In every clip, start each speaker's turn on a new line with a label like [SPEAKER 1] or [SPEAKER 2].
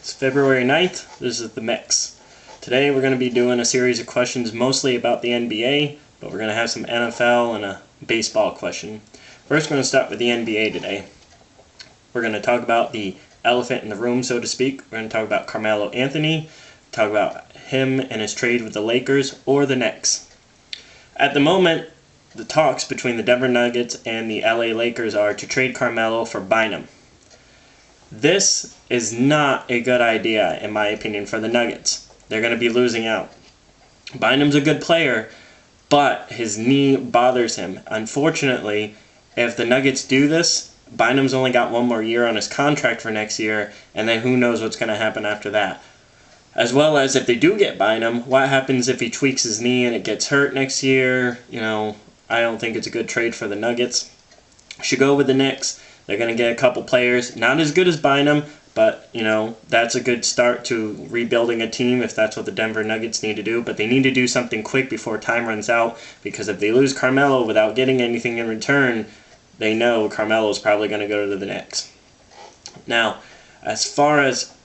[SPEAKER 1] It's February 9th. This is the Mix. Today we're going to be doing a series of questions mostly about the NBA, but we're going to have some NFL and a baseball question. First, we're going to start with the NBA today. We're going to talk about the elephant in the room, so to speak. We're going to talk about Carmelo Anthony, talk about him and his trade with the Lakers or the Knicks. At the moment, the talks between the Denver Nuggets and the LA Lakers are to trade Carmelo for Bynum. This is not a good idea, in my opinion, for the Nuggets. They're going to be losing out. Bynum's a good player, but his knee bothers him. Unfortunately, if the Nuggets do this, Bynum's only got one more year on his contract for next year, and then who knows what's going to happen after that. As well as if they do get Bynum, what happens if he tweaks his knee and it gets hurt next year? I don't think it's a good trade for the Nuggets. Should go with the Knicks. They're going to get a couple players, not as good as Bynum, but, that's a good start to rebuilding a team if that's what the Denver Nuggets need to do. But they need to do something quick before time runs out, because if they lose Carmelo without getting anything in return, they know Carmelo is probably going to go to the Knicks. Now, as far as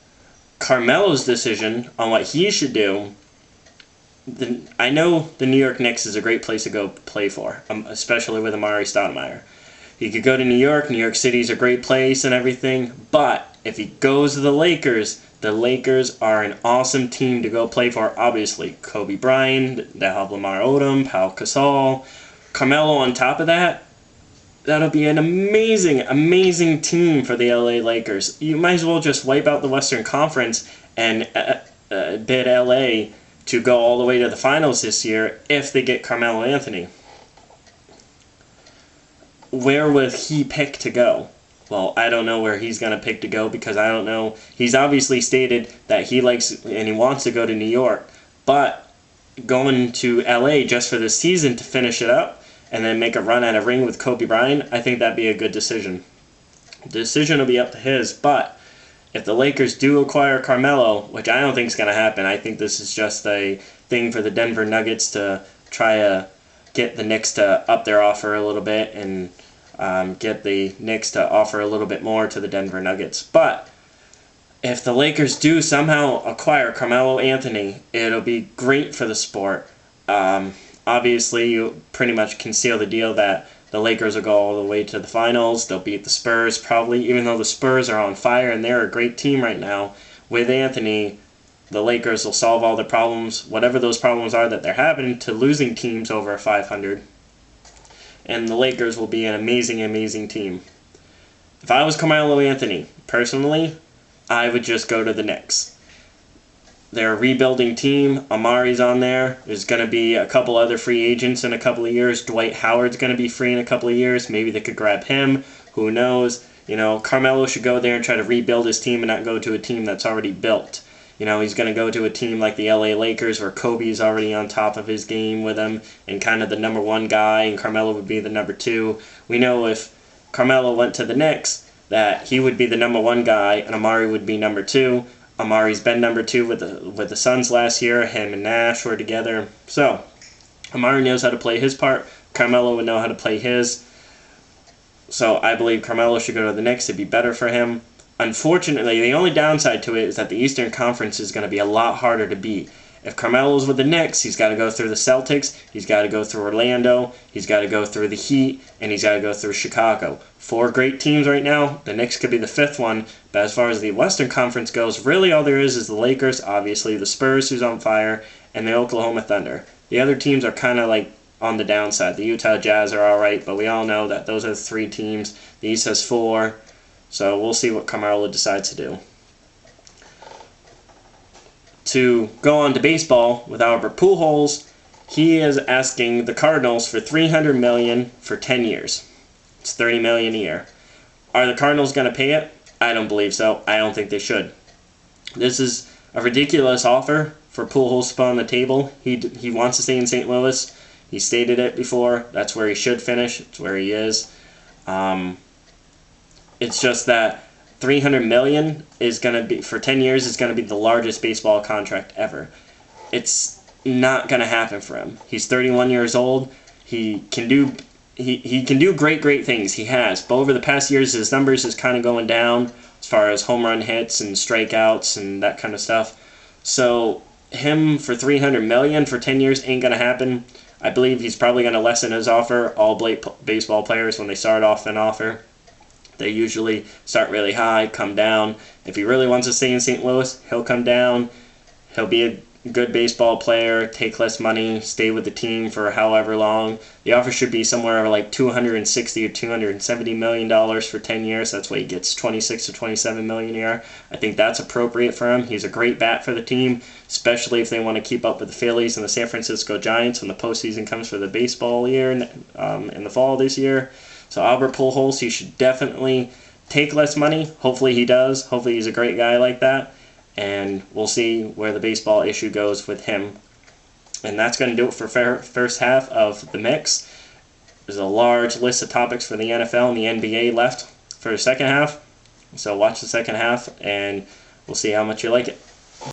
[SPEAKER 1] Carmelo's decision on what he should do, I know the New York Knicks is a great place to go play for, especially with Amar'e Stoudemire. He could go to New York. New York City's a great place and everything, but if he goes to the Lakers are an awesome team to go play for, obviously. Kobe Bryant, they'll have Lamar Odom, Pau Gasol, Carmelo on top of that. That'll be an amazing, amazing team for the LA Lakers. You might as well just wipe out the Western Conference and bid LA to go all the way to the finals this year if they get Carmelo Anthony. Where would he pick to go? Well, I don't know where he's going to pick to go, because I don't know. He's obviously stated that he likes and he wants to go to New York, but going to LA just for the season to finish it up and then make a run at a ring with Kobe Bryant, I think that'd be a good decision. The decision will be up to his, but if the Lakers do acquire Carmelo, which I don't think is going to happen, I think this is just a thing for the Denver Nuggets to try to get the Knicks to up their offer a little bit and get the Knicks to offer a little bit more to the Denver Nuggets. But if the Lakers do somehow acquire Carmelo Anthony, it'll be great for the sport. Obviously, you pretty much can seal the deal that the Lakers will go all the way to the finals. They'll beat the Spurs probably, even though the Spurs are on fire and they're a great team right now. With Anthony, the Lakers will solve all the problems, whatever those problems are that they're having, to losing teams over 500. And the Lakers will be an amazing, amazing team. If I was Carmelo Anthony, personally, I would just go to the Knicks. They're a rebuilding team. Amar'e's on there. There's going to be a couple other free agents in a couple of years. Dwight Howard's going to be free in a couple of years. Maybe they could grab him. Who knows? Carmelo should go there and try to rebuild his team and not go to a team that's already built. He's going to go to a team like the LA Lakers where Kobe's already on top of his game with him and kind of the number one guy, and Carmelo would be the number two. We know if Carmelo went to the Knicks that he would be the number one guy and Amar'e would be number two. Amar'e's been number two with the Suns last year. Him and Nash were together. So, Amar'e knows how to play his part. Carmelo would know how to play his. So, I believe Carmelo should go to the Knicks. It'd be better for him. Unfortunately, the only downside to it is that the Eastern Conference is going to be a lot harder to beat. If Carmelo's with the Knicks, he's got to go through the Celtics, he's got to go through Orlando, he's got to go through the Heat, and he's got to go through Chicago. 4 great teams right now. The Knicks could be the 5th one, but as far as the Western Conference goes, really all there is the Lakers, obviously, the Spurs, who's on fire, and the Oklahoma Thunder. The other teams are kind of like on the downside. The Utah Jazz are alright, but we all know that those are the 3 teams. The East has 4. So we'll see what Carmelo decides to do. To go on to baseball with Albert Pujols, he is asking the Cardinals for $300 million for 10 years. It's $30 million a year. Are the Cardinals going to pay it? I don't believe so. I don't think they should. This is a ridiculous offer for Pujols to put on the table. He wants to stay in St. Louis. He stated it before. That's where he should finish. It's where he is. It's just that $300 million is going to be, for 10 years, is going to be the largest baseball contract ever. It's not going to happen for him. He's 31 years old. He can do great things. He has. But over the past years, his numbers is kind of going down. as far as home run hits and strikeouts and that kind of stuff. So him for $300 million for 10 years ain't gonna happen. I believe he's probably gonna lessen his offer. All baseball players, when they start off an offer, they usually start really high, come down. If he really wants to stay in St. Louis, he'll come down. He'll be a good baseball player, take less money, stay with the team for however long. The offer should be somewhere like $260 or $270 million for 10 years. That's why he gets $26 to $27 million a year. I think that's appropriate for him. He's a great bat for the team, especially if they want to keep up with the Phillies and the San Francisco Giants when the postseason comes for the baseball year in the fall this year. So Albert Pujols, he should definitely take less money. Hopefully he does. Hopefully he's a great guy like that. And we'll see where the baseball issue goes with him. And that's going to do it for first half of the mix. There's a large list of topics for the NFL and the NBA left for the second half. So watch the second half, and we'll see how much you like it.